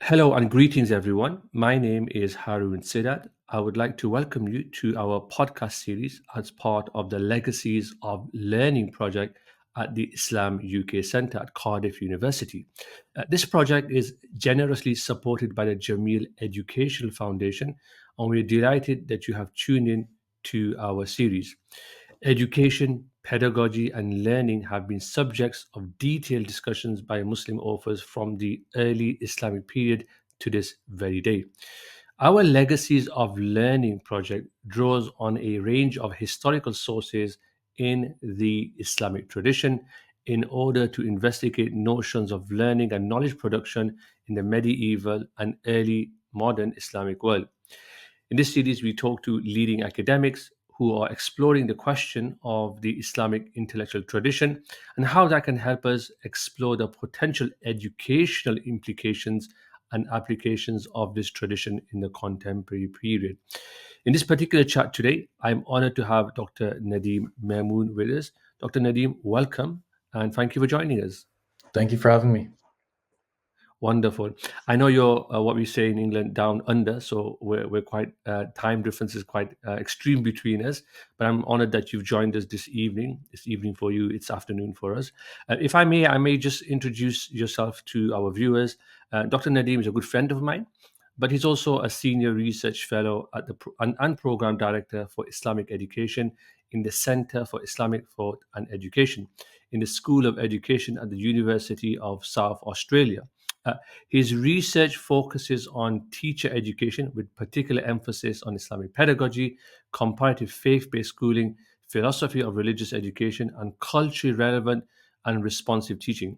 Hello and greetings, everyone. My name is Harun Sidat. I would like to welcome you to our podcast series as part of the Legacies of Learning project at the Islam UK Centre at Cardiff University. This project is generously supported by the Jameel Educational Foundation, and we're delighted that you have tuned in to our series. Education, pedagogy, and learning have been subjects of detailed discussions by Muslim authors from the early Islamic period to this very day. Our Legacies of Learning project draws on a range of historical sources in the Islamic tradition in order to investigate notions of learning and knowledge production in the medieval and early modern Islamic world. In this series, we talk to leading academics who are exploring the question of the Islamic intellectual tradition and how that can help us explore the potential educational implications and applications of this tradition in the contemporary period. In this particular chat today, I'm honored to have Dr. Nadeem Memon with us. Dr. Nadeem, welcome and thank you for joining us. Thank you for having me. Wonderful. I know you're what we say in England down under, so we're quite time difference is quite extreme between us. But I'm honored that you've joined us this evening. This evening for you, it's afternoon for us. If I may just introduce yourself to our viewers. Dr. Nadeem is a good friend of mine, but he's also a senior research fellow at and program director for Islamic Education in the Center for Islamic Thought and Education in the School of Education at the University of South Australia. Uh, his research focuses on teacher education with particular emphasis on Islamic pedagogy, comparative faith based schooling, philosophy of religious education, and culturally relevant and responsive teaching.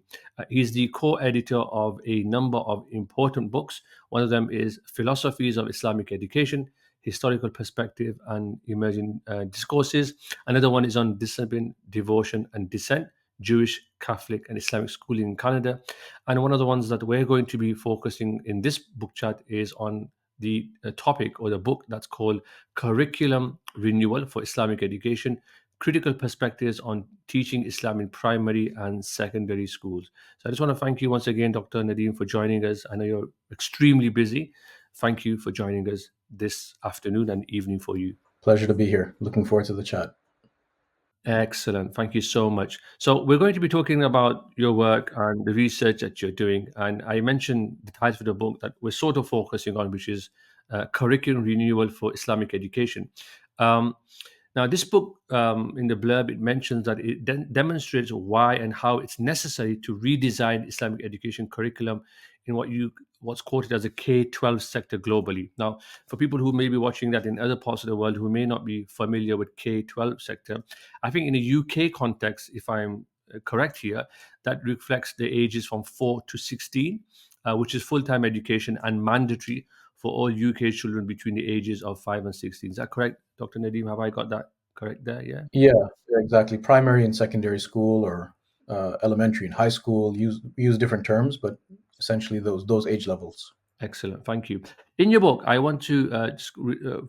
He's the co editor of a number of important books. One of them is Philosophies of Islamic Education, Historical Perspective and Emerging Discourses. Another one is on discipline, devotion, and dissent. Jewish, Catholic, and Islamic schooling in Canada. And one of the ones that we're going to be focusing in this book chat is on the topic or the book that's called Curriculum Renewal for Islamic Education, Critical Perspectives on Teaching Islam in Primary and Secondary Schools. So I just want to thank you once again, Dr. Nadeem, for joining us. I know you're extremely busy. Thank you for joining us this afternoon and evening for you. Pleasure to be here. Looking forward to the chat. Excellent. Thank you so much. So, we're going to be talking about your work and the research that you're doing. And I mentioned the title of the book that we're sort of focusing on, which is Curriculum Renewal for Islamic Education. Um, Now, this book, in the blurb, it mentions that it demonstrates why and how it's necessary to redesign Islamic education curriculum in what's quoted as a K-12 sector globally. Now, for people who may be watching that in other parts of the world who may not be familiar with K-12 sector, I think in a UK context, if I'm correct here, that reflects the ages from 4 to 16, which is full-time education and mandatory for all UK children between the ages of 5 and 16. Is that correct, Dr. Nadeem? Have I got that correct there? Yeah. Yeah, exactly. Primary and secondary school, or elementary and high school, use different terms, but essentially those age levels. Excellent. Thank you. In your book, I want to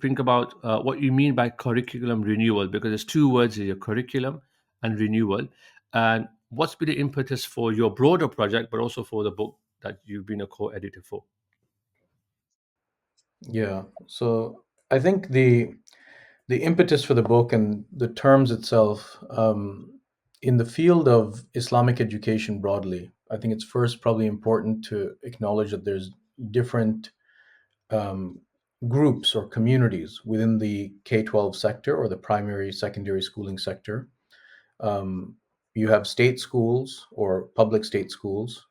think about what you mean by curriculum renewal, because there's two words here, curriculum and renewal. And what's been the impetus for your broader project, but also for the book that you've been a co-editor for? Yeah. So I think the impetus for the book and the terms itself, in the field of Islamic education broadly, I think it's first probably important to acknowledge that there's different um, groups or communities within the K-12 sector or the primary secondary schooling sector. Um, you have state schools or public state schools,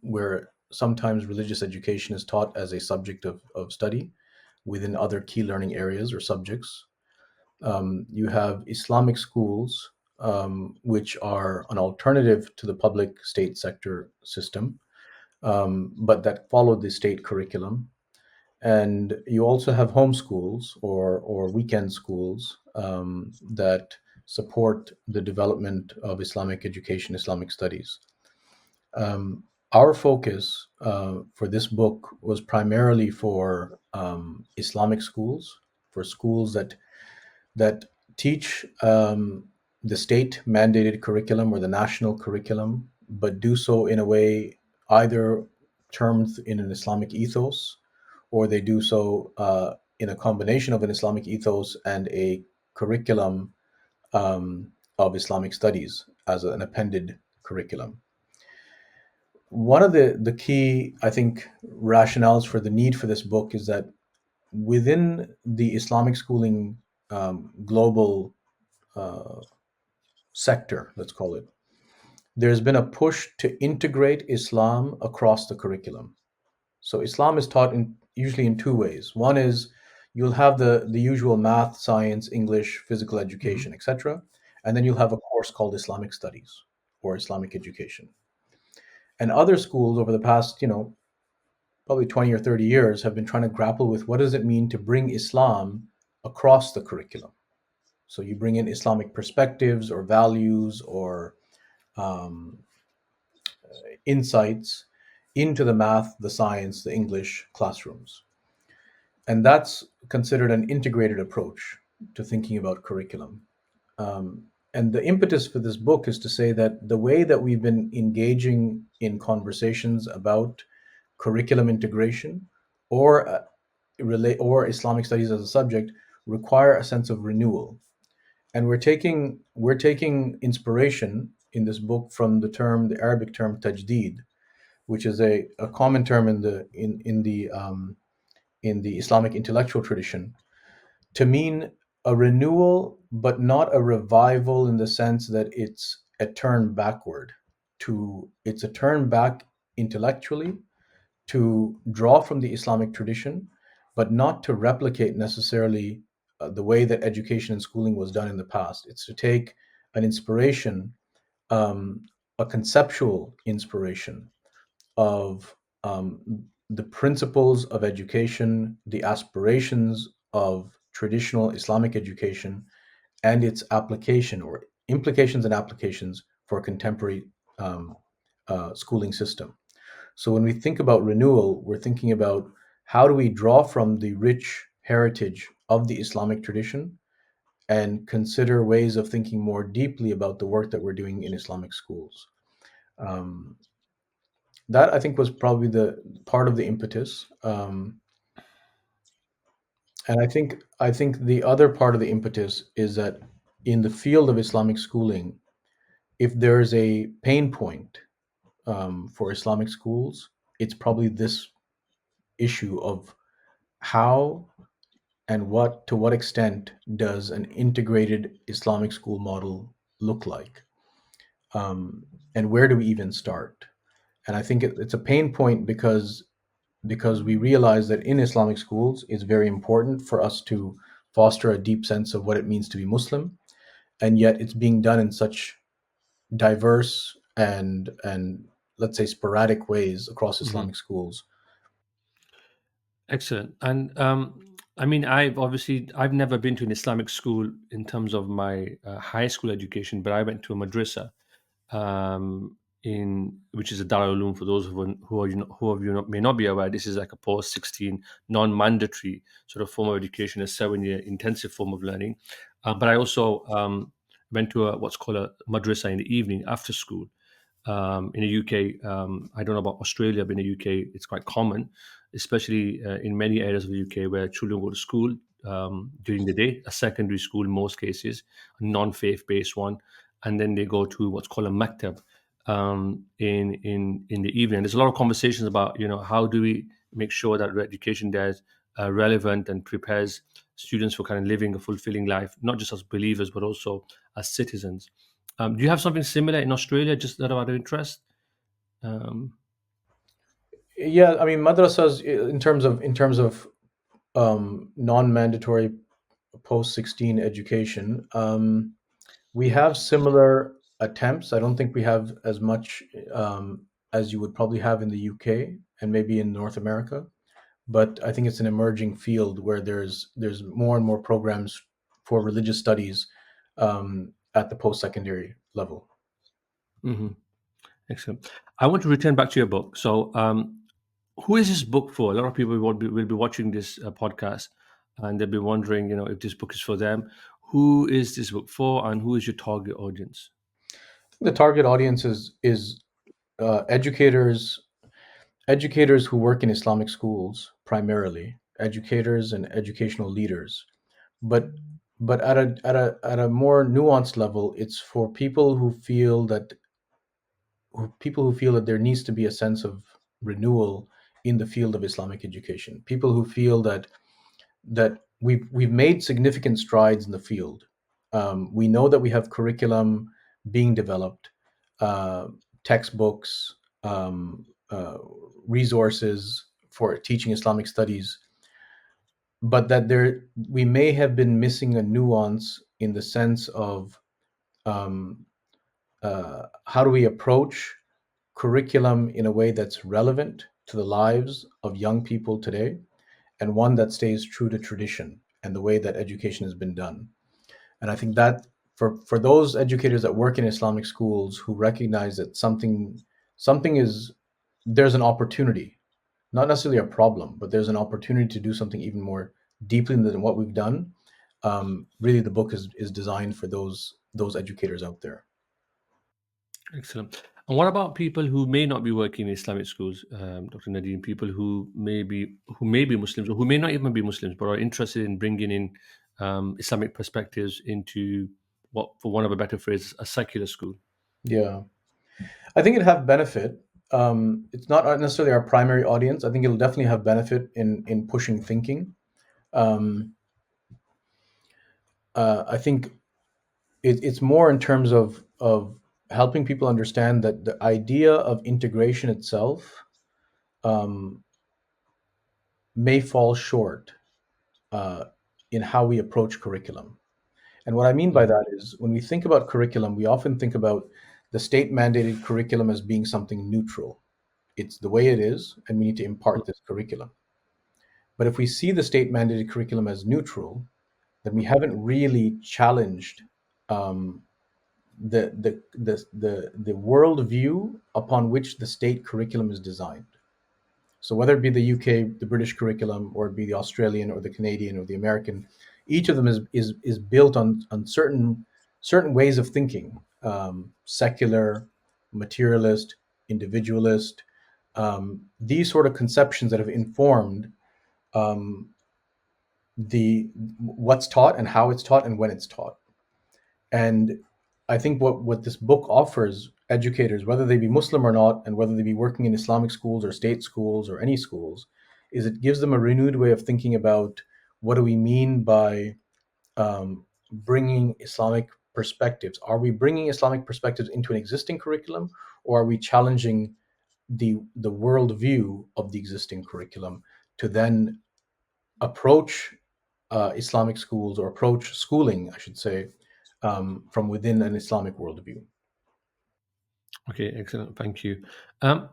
where sometimes religious education is taught as a subject of study within other key learning areas or subjects. You have Islamic schools, which are an alternative to the public state sector system, but that follow the state curriculum. And you also have homeschools or weekend schools, that support the development of Islamic education, Islamic studies. Our focus for this book was primarily for Islamic schools, for schools that teach the state mandated curriculum or the national curriculum, but do so in a way either termed in an Islamic ethos, or they do so in a combination of an Islamic ethos and a curriculum of Islamic studies as an appended curriculum. One of the key, I think, rationales for the need for this book is that within the Islamic schooling global uh, sector, let's call it, there's been a push to integrate Islam across the curriculum. So Islam is taught usually in two ways. One is you'll have the usual math, science, English, physical Hmm. education, etc., and then you'll have a course called Islamic Studies or Islamic Education. And other schools over the past, probably 20 or 30 years have been trying to grapple with what does it mean to bring Islam across the curriculum. So you bring in Islamic perspectives or values or um, insights into the math, the science, the English classrooms. And that's considered an integrated approach to thinking about curriculum. And the impetus for this book is to say that the way that we've been engaging in conversations about curriculum integration or or Islamic studies as a subject require a sense of renewal. And we're taking inspiration in this book from the Arabic term tajdid, which is a common term in the Islamic intellectual tradition to mean a renewal, but not a revival in the sense that it's a turn backward. It's a turn back intellectually to draw from the Islamic tradition, but not to replicate necessarily the way that education and schooling was done in the past. It's to take an inspiration, um, a conceptual inspiration of the principles of education, the aspirations of traditional Islamic education, and its application or implications and applications for a contemporary um, schooling system. So when we think about renewal, we're thinking about how do we draw from the rich heritage of the Islamic tradition and consider ways of thinking more deeply about the work that we're doing in Islamic schools. Um, that I think was probably the part of the impetus, and I think the other part of the impetus is that in the field of Islamic schooling, if there's a pain point for Islamic schools, it's probably this issue of how and what extent does an integrated Islamic school model look like, um, and where do we even start? And I think it's a pain point because we realize that in Islamic schools, it's very important for us to foster a deep sense of what it means to be Muslim, and yet it's being done in such diverse and let's say sporadic ways across Hmm. Islamic schools. Excellent. And I mean, I've never been to an Islamic school in terms of my high school education, but I went to a madrasa in which is a Darul Uloom. For those who of you may not be aware, this is like a post 16 non-mandatory sort of form of education, a 7-year intensive form of learning. But I also went to what's called a madrasa in the evening after school. In the UK, I don't know about Australia, but in the UK, it's quite common, especially in many areas of the UK where children go to school during the day, a secondary school in most cases, a non-faith based one, and then they go to what's called a maktab in the evening. There's a lot of conversations about how do we make sure that education there is relevant and prepares students for kind of living a fulfilling life, not just as believers but also as citizens. Do you have something similar in Australia, just that out of interest? Um, Yeah, I mean madrasas in terms of non-mandatory post 16 education. We have similar attempts. I don't think we have as much as you would probably have in the UK and maybe in North America, but I think it's an emerging field where there's more and more programs for religious studies at the post-secondary level. mhm. Excellent. I want to return back to your book. So, who is this book for? A lot of people will be watching this podcast, and they'll be wondering, if this book is for them. Who is this book for, and who is your target audience? The target audience is educators educators who work in Islamic schools, primarily educators and educational leaders, but at a more nuanced level, it's for people who feel that there needs to be a sense of renewal in the field of Islamic education. People who feel that we've made significant strides in the field. We know that we have curriculum being developed, uh, textbooks, uh, resources for teaching Islamic studies, but that there we may have been missing a nuance in the sense of um, how do we approach curriculum in a way that's relevant to the lives of young people today, and one that stays true to tradition and the way that education has been done. And I think that for those educators that work in Islamic schools who recognize that something is there's an opportunity, not necessarily a problem, but there's an opportunity to do something even more deeply than what we've done. Really, the book is designed for those educators out there. Excellent. And what about people who may not be working in Islamic schools, Dr. Nadeem? People who may be Muslims or who may not even be Muslims, but are interested in bringing in Islamic perspectives into what, for one of a better phrase, a secular school. Yeah, I think it'd have benefit. It's not necessarily our primary audience. I think it'll definitely have benefit in pushing thinking. Um, I think it's more in terms of helping people understand that the idea of integration itself um, may fall short uh, in how we approach curriculum. And what I mean by Mhm. that is when we think about curriculum, we often think about the state mandated curriculum as being something neutral. It's the way it is, and we need to impart this curriculum. But if we see the state mandated curriculum as neutral, then we haven't really challenged um, the worldview upon which the state curriculum is designed. So whether it be the UK, the British curriculum, or it be the Australian or the Canadian or the American, each of them is built on certain ways of thinking, secular, materialist, individualist, these sort of conceptions that have informed um, the what's taught and how it's taught and when it's taught. And I think what this book offers educators, whether they be Muslim or not, and whether they be working in Islamic schools or state schools or any schools, is it gives them a renewed way of thinking about what do we mean by bringing Islamic perspectives. Are we bringing Islamic perspectives into an existing curriculum, or are we challenging the worldview of the existing curriculum to then approach Islamic schools or approach schooling, I should say, from within an Islamic worldview? Okay, excellent. Thank you. Um,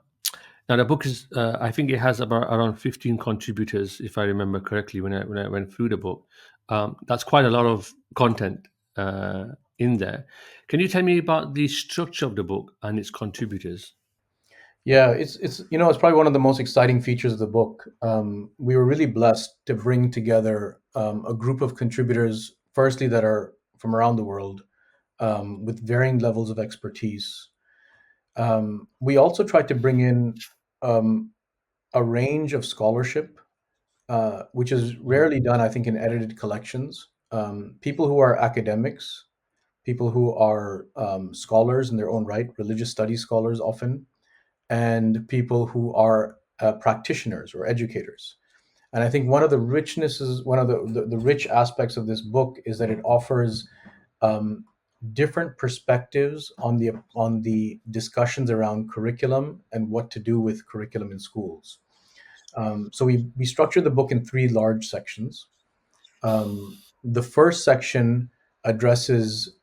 Now the book is, I think it has about around 15 contributors, if I remember correctly, when I went through the book. That's quite a lot of content in there. Can you tell me about the structure of the book and its contributors? Yeah, it's probably one of the most exciting features of the book. We were really blessed to bring together a group of contributors, firstly that are from around the world, with varying levels of expertise. We also tried to bring in um, a range of scholarship, which is Mhm. rarely done, I think, in edited collections. People who are academics, people who are scholars in their own right, religious studies scholars often, and people who are practitioners or educators. And I think one of the richnesses, one of the rich aspects of this book is that it offers um, different perspectives on the discussions around curriculum and what to do with curriculum in schools. So we structured the book in three large sections. The first section addresses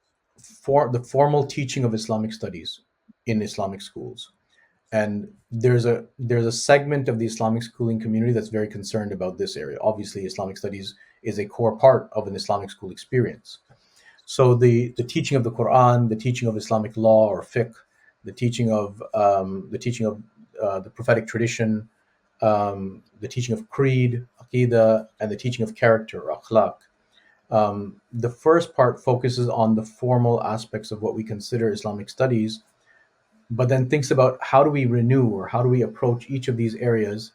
the formal teaching of Islamic studies in Islamic schools, and there's a segment of the Islamic schooling community that's very concerned about this area. Obviously, Islamic studies is a core part of an Islamic school experience. So the teaching of the Quran, the teaching of Islamic law or fiqh, the teaching of the prophetic tradition, the teaching of creed, aqidah, and the teaching of character or akhlaq. The first part focuses on the formal aspects of what we consider Islamic studies, but then thinks about how do we renew or how do we approach each of these areas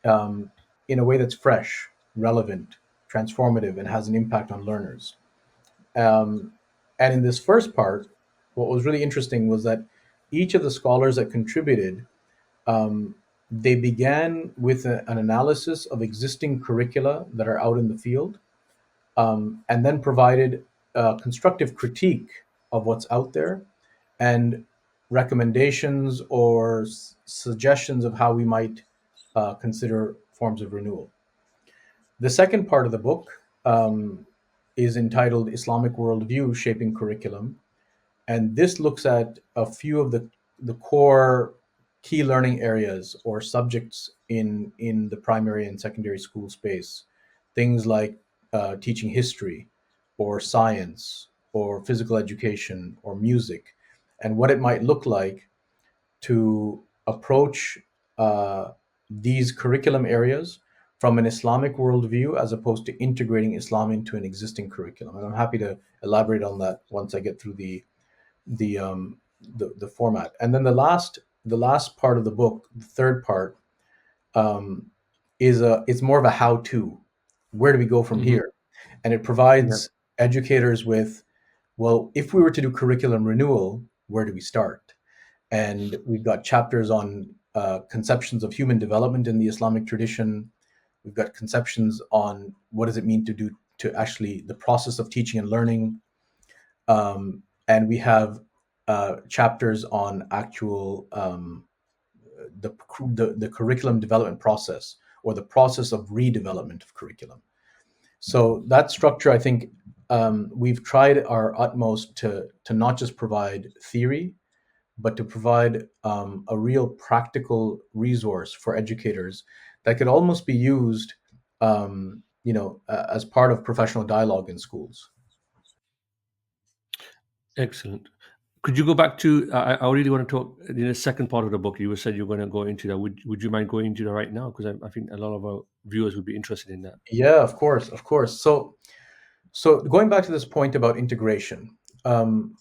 um, in a way that's fresh, relevant, transformative, and has an impact on learners. Um, and in this first part, what was really interesting was that each of the scholars that contributed, um, they began with an analysis of existing curricula that are out in the field, and then provided constructive critique of what's out there and recommendations or suggestions of how we might consider forms of renewal. The second part of the book is entitled Islamic Worldview Shaping Curriculum. And this looks at a few of the core key learning areas or subjects in the primary and secondary school space. Things like teaching history or science or physical education or music, and what it might look like to approach uh, these curriculum areas from an Islamic worldview as opposed to integrating Islam into an existing curriculum. And I'm happy to elaborate on that once I get through the format. And then the last part of the book, the third part, um, is a it's more of a how to. Where do we go from Hmm. here? And it Yeah. provides educators with, well, if we were to do curriculum renewal, where do we start? And we've got chapters on conceptions of human development in the Islamic tradition. We've got conceptions on what does it mean to do to actually the process of teaching and learning, and we have chapters on actual the curriculum development process or the process of redevelopment of curriculum. So that structure, I think, we've tried our utmost to not just provide theory, but to provide a real practical resource for educators that could almost be used, as part of professional dialogue in schools. Excellent. Could you go back to? I really want to talk in the second part of the book. You said you're going to go into that. Would you mind going into that right now? Because I think a lot of our viewers would be interested in that. Yeah, of course, of course. So going back to this point about integration, the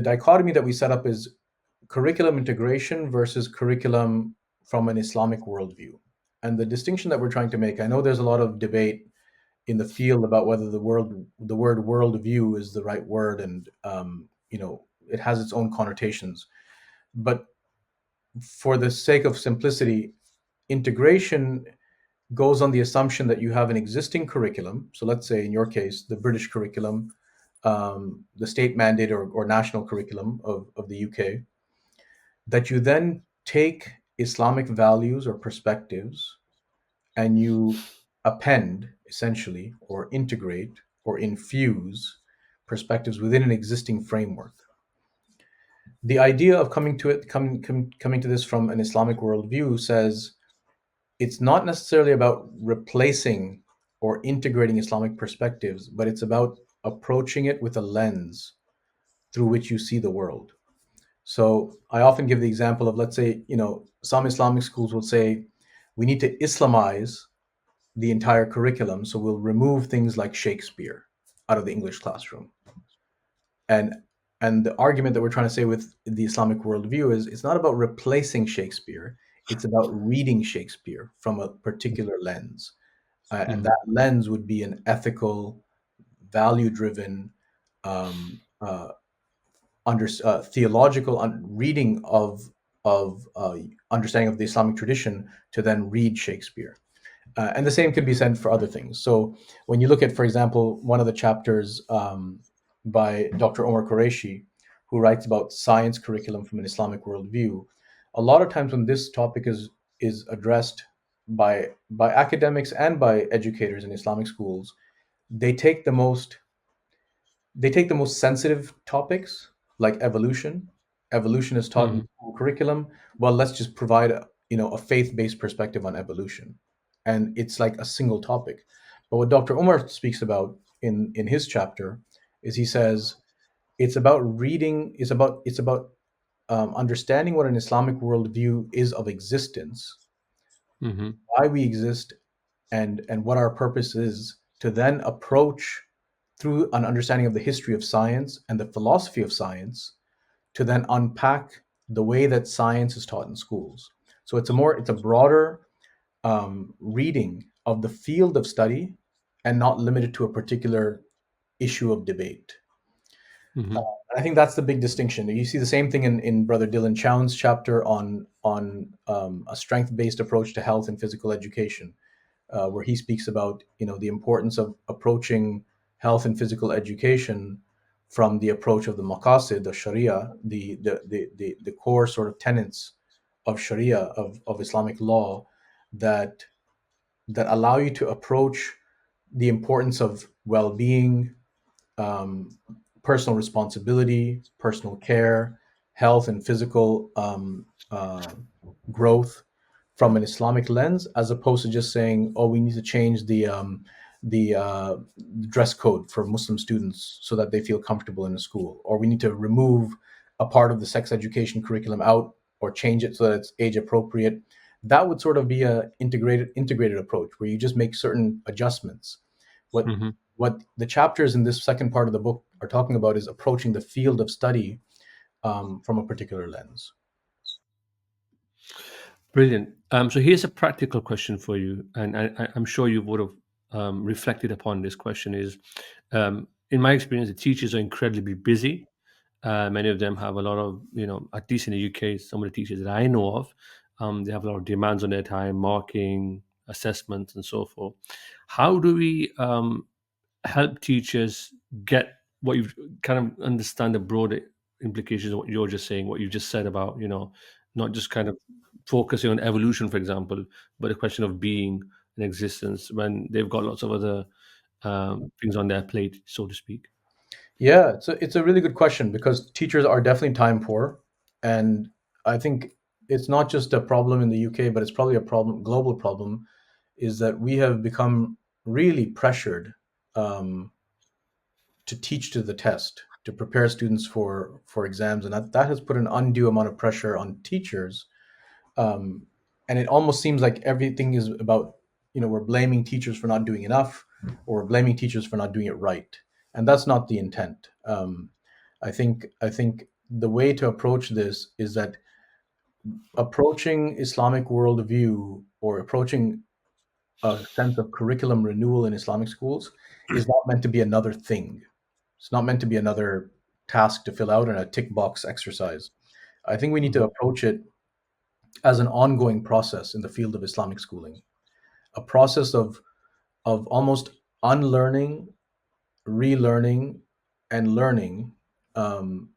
dichotomy that we set up is curriculum integration versus curriculum from an Islamic worldview. And the distinction that we're trying to make, I know there's a lot of debate in the field about whether the word worldview is the right word, and it has its own connotations. But for the sake of simplicity, integration goes on the assumption that you have an existing curriculum. So let's say in your case, the British curriculum, the state mandate or national curriculum of the UK, that you then take Islamic values or perspectives and you append essentially or integrate or infuse perspectives within an existing framework. The idea of coming to this from an Islamic worldview says it's not necessarily about replacing or integrating Islamic perspectives, but it's about approaching it with a lens through which you see the world. So I often give the example of, let's say, some Islamic schools will say we need to Islamize the entire curriculum, so we'll remove things like Shakespeare out of the English classroom. And and the argument that we're trying to say with the Islamic worldview is it's not about replacing Shakespeare; it's about reading Shakespeare from a particular lens. And Hmm. that lens would be an ethical, value-driven, um, theological reading of understanding of the Islamic tradition to then read Shakespeare. And the same could be said for other things. So when you look at, for example, one of the chapters by Dr. Omar Qureshi, who writes about science curriculum from an Islamic worldview, a lot of times when this topic is addressed by academics and by educators in Islamic schools, they take the most they take the most sensitive topics like evolution. Evolution is taught in the Hmm. school curriculum. Well, let's just provide a faith-based perspective on evolution, and it's like a single topic. But what Dr. Umar speaks about in his chapter is he says it's about reading. It's about understanding what an Islamic worldview is of existence, Hmm. why we exist, and what our purpose is, to then approach through an understanding of the history of science and the philosophy of science to then unpack the way that science is taught in schools. So it's a broader reading of the field of study and not limited to a particular issue of debate. Hmm. I think that's the big distinction. You see the same thing in Brother Dylan Chown's chapter on a strength based approach to health and physical education, where he speaks about the importance of approaching health and physical education from the approach of the maqasid, the Sharia, the core sort of tenets of Sharia of Islamic law that allow you to approach the importance of well being, um, personal responsibility, personal care, health, and physical growth from an Islamic lens, as opposed to just saying, "Oh, we need to change the dress code for Muslim students so that they feel comfortable in the school," or we need to remove a part of the sex education curriculum out or change it so that it's age appropriate. That would sort of be a integrated approach where you just make certain adjustments. What Hmm. what the chapters in this second part of the book are talking about is approaching the field of study from a particular lens. Brilliant. So here's a practical question for you, and I'm sure you would have reflected upon this question. Is in my experience, the teachers are incredibly busy. Many of them have a lot of, at least in the UK, some of the teachers that I know of, they have a lot of demands on their time, marking, assessments, and so forth. How do we help teachers get what you've kind of understand the broader implications of what you're just saying, what you just said about, not just kind of focusing on evolution, for example, but a question of being and existence when they've got lots of other things on their plate, so to speak. Yeah, it's a really good question because teachers are definitely time poor, and I think it's not just a problem in the UK, but it's probably a problem, global problem, is that we have become really pressured um, to teach to the test, to prepare students for exams, and that has put an undue amount of pressure on teachers. um, and it almost seems like everything is about, we're blaming teachers for not doing enough, or we're blaming teachers for not doing it right, and that's not the intent. I think the way to approach this is that approaching Islamic worldview or approaching a sense of curriculum renewal in Islamic schools is not meant to be another thing. It's not meant to be another task to fill out and a tick box exercise. I think we need to Hmm. approach it as an ongoing process in the field of Islamic schooling, a process of almost unlearning, relearning, and learning um,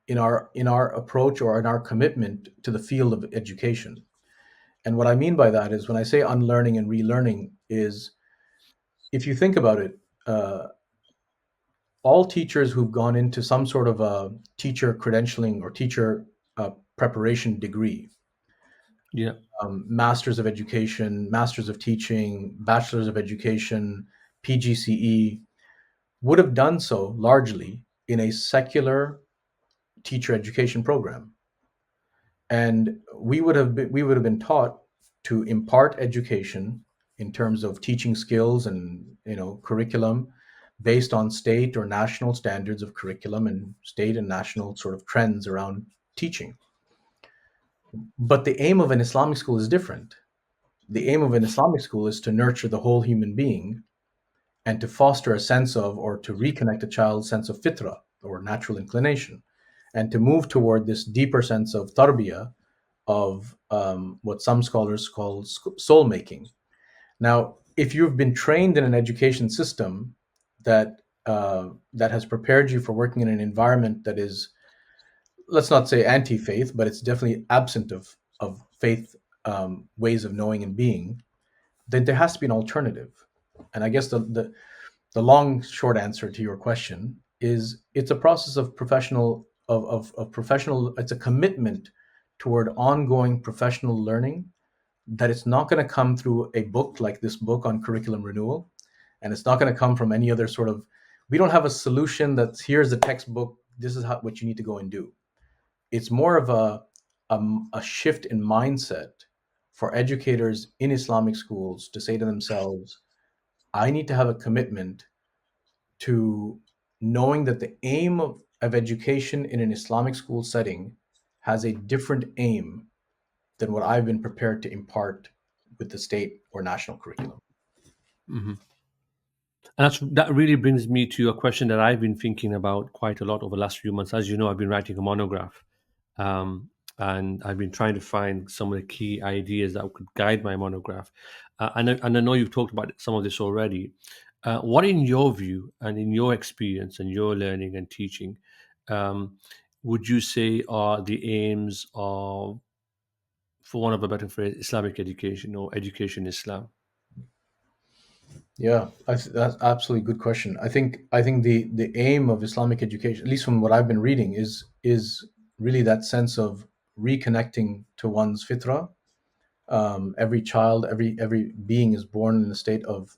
in our approach or in our commitment to the field of education. And what I mean by that is when I say unlearning and relearning is, if you think about it, uh, all teachers who've gone into some sort of a teacher credentialing or teacher preparation degree, Yeah. masters of education, masters of teaching, bachelors of education, PGCE, would have done so largely in a secular teacher education program. And we would have been taught to impart education in terms of teaching skills and curriculum based on state or national standards of curriculum and state and national sort of trends around teaching. But the aim of an Islamic school is different. The aim of an Islamic school is to nurture the whole human being and to foster a sense of, or to reconnect a child's sense of fitrah, or natural inclination, and to move toward this deeper sense of tarbiyah, of what some scholars call soul making. Now, if you've been trained in an education system that has prepared you for working in an environment that is, let's not say anti-faith, but it's definitely absent of faith, ways of knowing and being, then there has to be an alternative. And I guess the long short answer to your question is it's a process of professional, it's a commitment toward ongoing professional learning, that it's not going to come through a book like this book on curriculum renewal, and it's not going to come from any other sort of, we don't have a solution that's, here's the textbook, this is what you need to go and do. It's more of a shift in mindset for educators in Islamic schools to say to themselves, I need to have a commitment to knowing that the aim of of education in an Islamic school setting has a different aim than what I've been prepared to impart with the state or national curriculum. Mhm. And that really brings me to a question that I've been thinking about quite a lot over the last few months. As you know, I've been writing a monograph, um, and I've been trying to find some of the key ideas that could guide my monograph. And I know you've talked about some of this already. What, in your view and in your experience and your learning and teaching, um, would you say are the aims of, for one of a better phrase, Islamic education or education Islam? Yeah, that's absolutely good question. I think the aim of Islamic education, at least from what I've been reading, is really that sense of reconnecting to one's fitrah. Every child, every being is born in a state of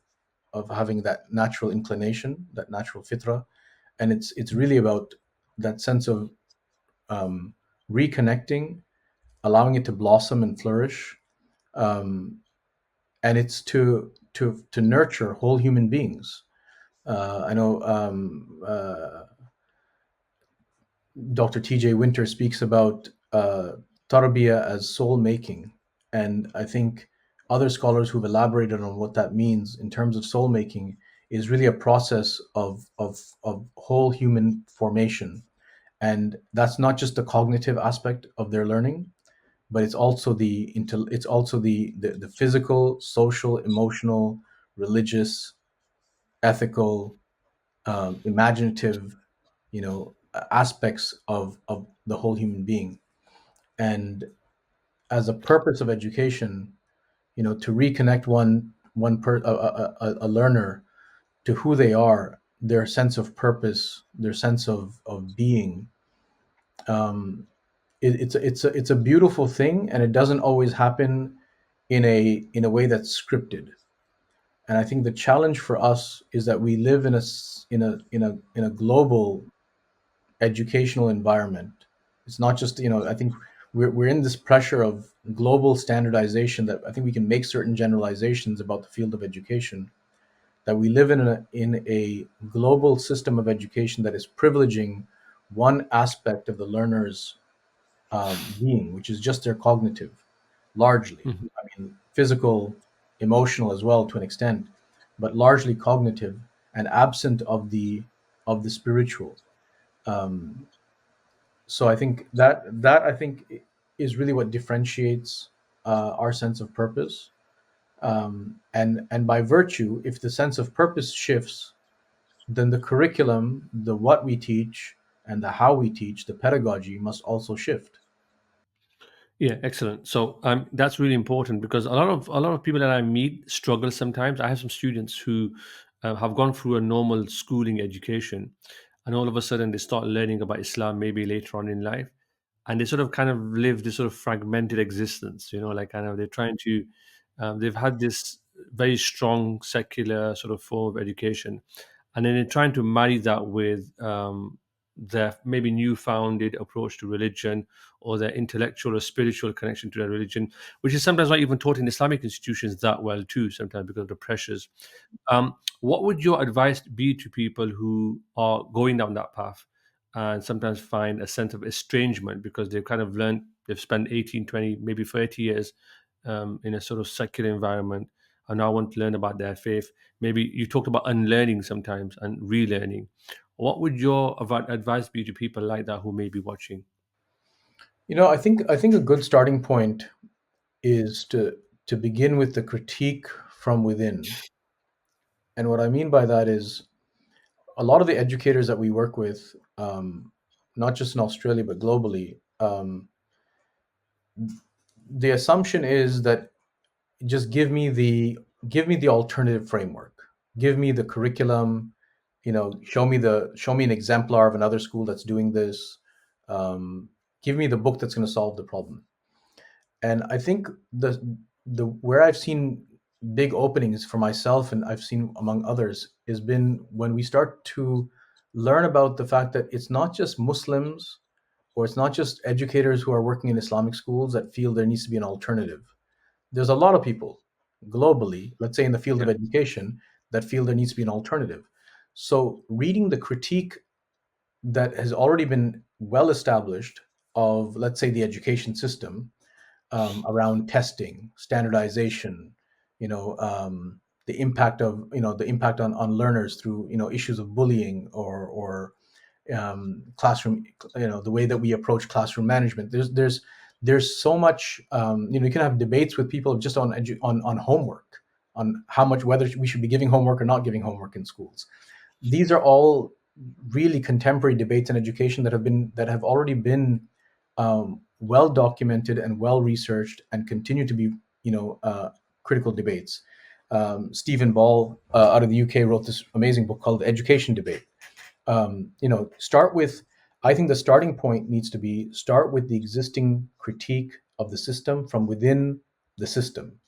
having that natural inclination, that natural fitrah, and it's really about that sense of um, reconnecting, allowing it to blossom and flourish, um, and it's to nurture whole human beings. I know Dr. T.J. Winter speaks about tarbiyah as soul making, and I think other scholars who've elaborated on what that means in terms of soul making is really a process of whole human formation, and that's not just the cognitive aspect of their learning, but it's also the physical, social, emotional, religious, ethical, imaginative, aspects of the whole human being. And as a purpose of education, to reconnect a learner to who they are, their sense of purpose, their sense of being. Um, it's a beautiful thing, and it doesn't always happen in a way that's scripted. And I think the challenge for us is that we live in a global educational environment. It's not just, I think we're in this pressure of global standardization that I think we can make certain generalizations about the field of education, that we live in a global system of education that is privileging one aspect of the learner's being, which is just their cognitive, largely. Mhm. I mean, physical, emotional as well to an extent, but largely cognitive and absent of the spiritual. Um, so I think that I think is really what differentiates our sense of purpose. And by virtue, if the sense of purpose shifts, then the curriculum, the what we teach, and the how we teach, the pedagogy must also shift. Yeah, excellent. So that's really important because a lot of people that I meet struggle sometimes. I have some students who have gone through a normal schooling education, and all of a sudden they start learning about Islam maybe later on in life, and they sort of kind of live this sort of fragmented existence. Like kind of they're trying to, they've had this very strong secular sort of form of education, and then they're trying to marry that with their maybe newfounded approach to religion or their intellectual or spiritual connection to their religion, which is sometimes not even taught in Islamic institutions that well too, sometimes because of the pressures. What would your advice be to people who are going down that path and sometimes find a sense of estrangement because they've kind of learned, they've spent 18, 20, maybe 30 years in a sort of secular environment and now want to learn about their faith? Maybe you talked about unlearning sometimes and relearning. What would your advice be to people like that who may be watching? I think a good starting point is to begin with the critique from within. And what I mean by that is a lot of the educators that we work with, not just in Australia but globally, the assumption is that just give me the alternative framework, give me the curriculum, show me an exemplar of another school that's doing this, um, give me the book that's going to solve the problem. And I think the where I've seen big openings for myself and I've seen among others has been when we start to learn about the fact that it's not just Muslims or it's not just educators who are working in Islamic schools that feel there needs to be an alternative. There's a lot of people globally, let's say in the field Yeah. of education, that feel there needs to be an alternative. So reading the critique that has already been well established of, let's say, the education system, around testing, standardization, you know, the impact of, the impact on learners through, issues of bullying, or classroom, the way that we approach classroom management. There's so much. You can have debates with people just on on homework, on how much, whether we should be giving homework or not giving homework in schools. These are all really contemporary debates in education that have already been, well documented and well researched, and continue to be, critical debates. Stephen Ball, out of the UK, wrote this amazing book called The Education Debate. Start with, I think the starting point needs to be, start with the existing critique of the system from within the system,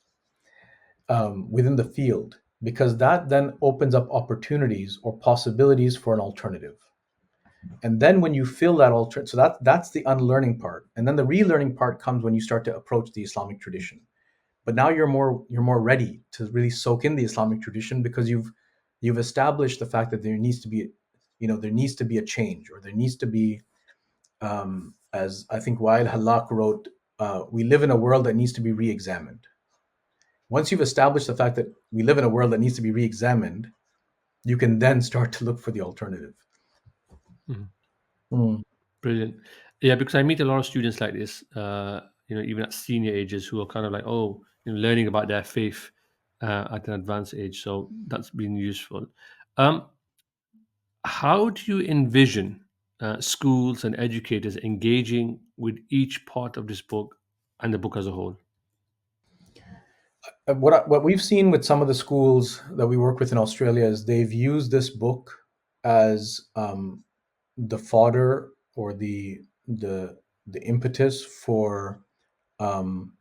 within the field, because that then opens up opportunities or possibilities for an alternative. And then when you fill that alternative, so that's the unlearning part, and then the relearning part comes when you start to approach the Islamic tradition. But now you're more ready to really soak in the Islamic tradition, because you've established the fact that there needs to be a change, or there needs to be, as I think Wael Halak wrote, we live in a world that needs to be re-examined. Once you've established the fact that we live in a world that needs to be re-examined, you can then start to look for the alternative. Mhm. Mm. Brilliant. Yeah, because I meet a lot of students like this, even at senior ages, who are kind of like, oh, learning about their faith at an advanced age. So that's been useful. Um, how do you envision schools and educators engaging with each part of this book and the book as a whole? What we've seen with some of the schools that we work with in Australia is they've used this book as, the fodder, or the impetus for, um,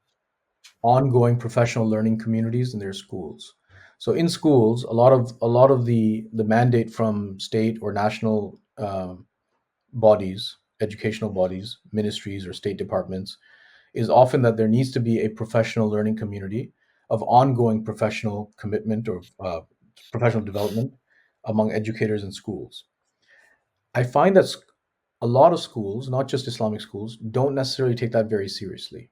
ongoing professional learning communities in their schools. So in schools, a lot of the mandate from state or national, bodies, educational bodies, ministries, or state departments, is often that there needs to be a professional learning community of ongoing professional commitment, or professional development among educators in schools. I find that a lot of schools, not just Islamic schools, don't necessarily take that very seriously.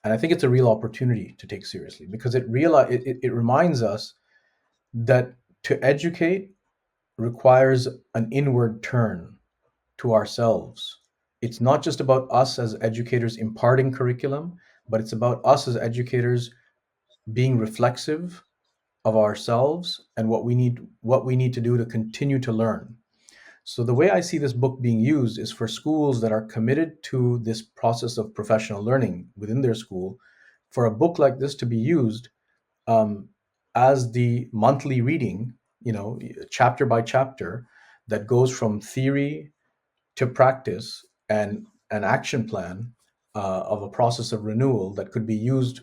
And I think it's a real opportunity to take seriously, because it reminds us that to educate requires an inward turn to ourselves. It's not just about us as educators imparting curriculum, but it's about us as educators being reflexive of ourselves and what we need to do to continue to learn. So the way I see this book being used is for schools that are committed to this process of professional learning within their school, for a book like this to be used, um, as the monthly reading, chapter by chapter, that goes from theory to practice, and an action plan, of a process of renewal that could be used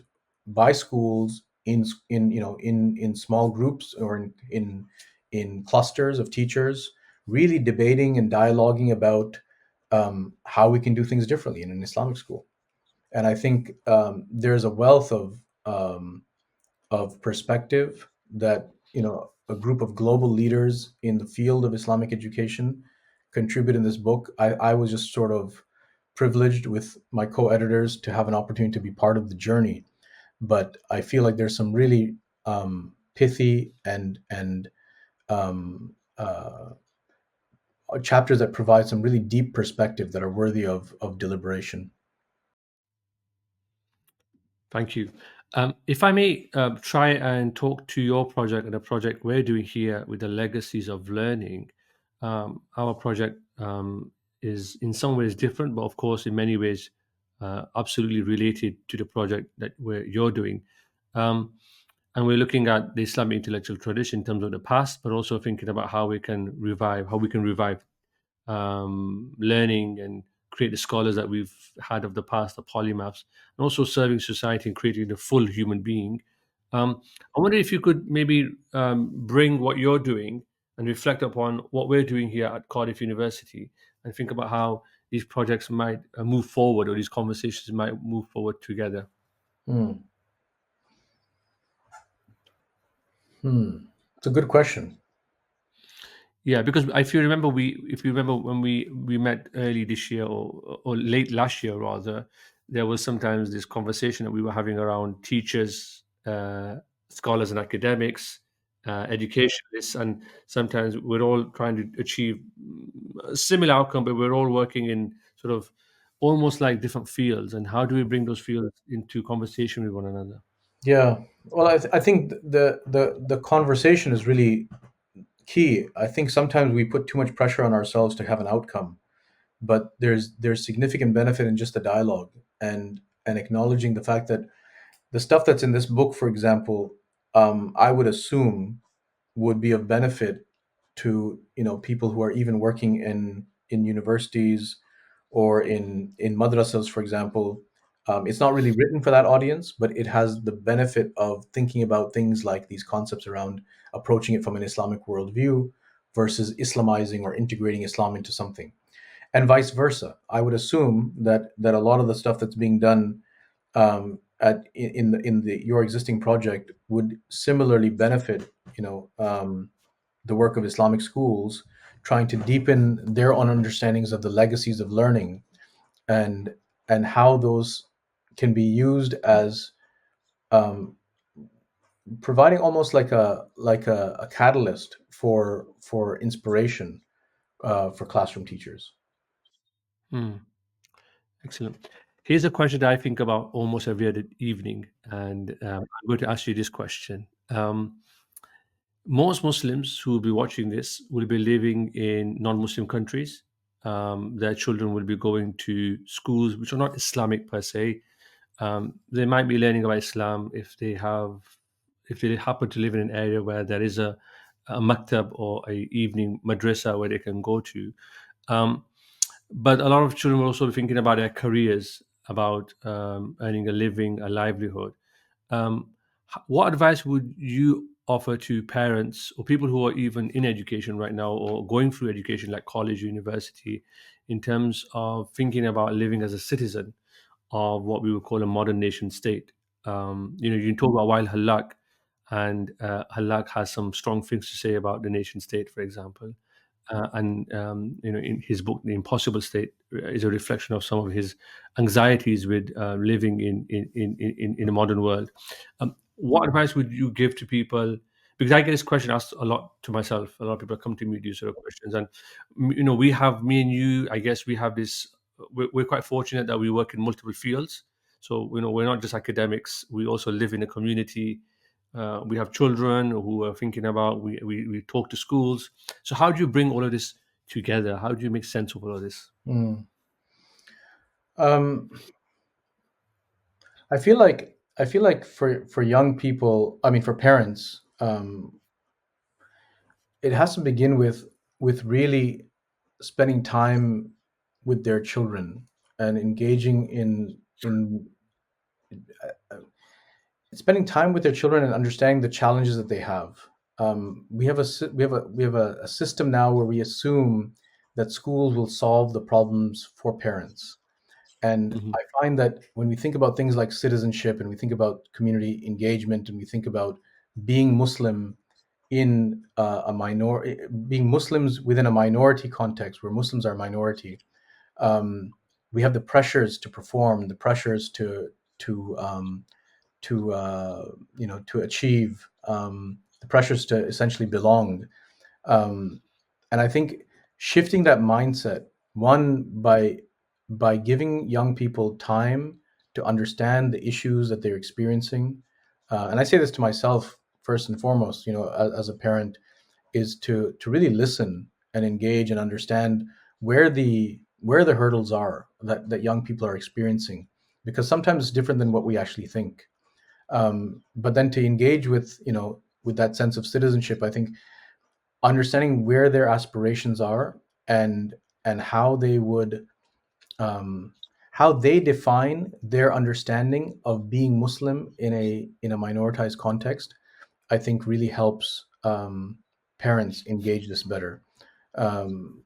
by schools in small groups, or in clusters of teachers, really debating and dialoguing about, how we can do things differently in an Islamic school. And I think, there's a wealth of perspective that, a group of global leaders in the field of Islamic education contribute in this book. I was just sort of privileged with my co-editors to have an opportunity to be part of the journey, but I feel like there's some really, pithy and um, chapters that provide some really deep perspective that are worthy of deliberation. Thank you. If I may try and talk to your project and the project we're doing here with the Legacies of Learning, our project is in some ways different, but of course, in many ways, absolutely related to the project that you're doing. Um, and we're looking at the Islamic intellectual tradition in terms of the past, but also thinking about how we can revive learning and create the scholars that we've had of the past, the polymaths, and also serving society and creating the full human being. I wonder if you could maybe bring what you're doing and reflect upon what we're doing here at Cardiff University, and think about how these projects might move forward, or these conversations might move forward together. Hmm. Hmm. It's a good question. Yeah, because if you remember when we met early this year, or late last year rather, there was sometimes this conversation that we were having around teachers, scholars and academics, educationalists, and sometimes we're all trying to achieve a similar outcome, but we're all working in sort of almost like different fields. And how do we bring those fields into conversation with one another? Yeah. Well, I think the conversation is really key. I think sometimes we put too much pressure on ourselves to have an outcome, but there's significant benefit in just the dialogue and acknowledging the fact that the stuff that's in this book, for example, I would assume would be of benefit to people who are even working in universities or in madrasas, for example. It's not really written for that audience, but it has the benefit of thinking about things like these concepts around approaching it from an Islamic worldview versus Islamizing or integrating Islam into something, and vice versa. I would assume that a lot of the stuff that's being done in the your existing project would similarly benefit the work of Islamic schools, trying to deepen their own understandings of the legacies of learning and and how those can be used as um, providing almost like a catalyst for inspiration for classroom teachers. Hmm. Excellent. Here's a question that I think about almost every other evening, and I'm going to ask you this question. Most Muslims who will be watching this will be living in non-Muslim countries. Their children will be going to schools which are not Islamic per se. They might be learning about Islam if they happen to live in an area where there is a maktab or a evening madrasa where they can go to. Um, but a lot of children will also be thinking about their careers, about earning a living, a livelihood. Um, what advice would you offer to parents or people who are even in education right now or going through education like college, university, in terms of thinking about living as a citizen of what we would call a modern nation state? You talk about Wild Halak, and Halak has some strong things to say about the nation state, for example. And in his book, The Impossible State, is a reflection of some of his anxieties with living in a modern world. What advice would you give to people? Because I get this question asked a lot to myself. A lot of people come to me with these sort of questions, and we have me and you. I guess we have this. We're quite fortunate that we work in multiple fields. So we're not just academics. We also live in a community. We have children who are thinking about. We talk to schools. So how do you bring all of this together? How do you make sense of all of this? Mm. Um, I feel like for young people, I mean for parents, it has to begin with really spending time with their children and engaging in spending time with their children and understanding the challenges that they have. We have a system now where we assume that schools will solve the problems for parents. And Hmm. I find that when we think about things like citizenship and we think about community engagement and we think about being Muslim in a minor, being Muslims within a minority context where Muslims are a minority, um, we have the pressures to perform, the pressures to to achieve, the pressures to essentially belong. Um, and I think shifting that mindset, one by giving young people time to understand the issues that they're experiencing, and I say this to myself first and foremost, as a parent, is to really listen and engage and understand where the hurdles are that young people are experiencing, because sometimes it's different than what we actually think. But then to engage with that sense of citizenship, I think understanding where their aspirations are and um, how they define their understanding of being Muslim in a minoritized context, I think really helps parents engage this better. Um,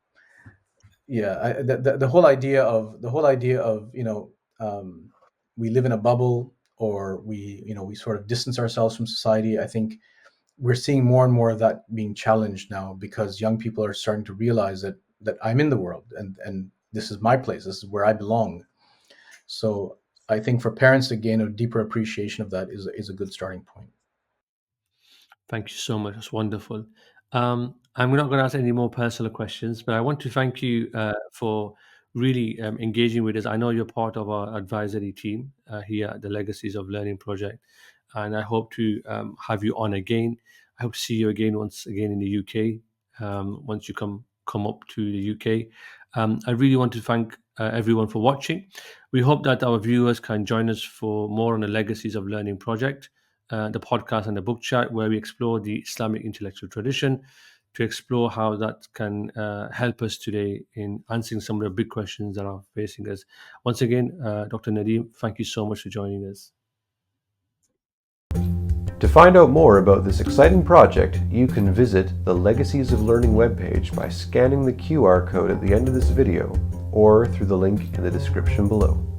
yeah, the whole idea of we live in a bubble, or we sort of distance ourselves from society. I think we're seeing more and more of that being challenged now, because young people are starting to realize that I'm in the world, and this is my place. This is where I belong. So I think for parents to gain a deeper appreciation of that is a good starting point. Thank you so much. That's wonderful. I'm not going to ask any more personal questions, but I want to thank you for really engaging with us. I know you're part of our advisory team here at the Legacies of Learning project, and I hope to have you on again. I hope to see you again once again in the UK once you come up to the UK. I really want to thank everyone for watching. We hope that our viewers can join us for more on the Legacies of Learning project, the podcast and the book chat, where we explore the Islamic intellectual tradition to explore how that can help us today in answering some of the big questions that are facing us. Once again, Dr. Nadeem, thank you so much for joining us. To find out more about this exciting project, you can visit the Legacies of Learning webpage by scanning the QR code at the end of this video or through the link in the description below.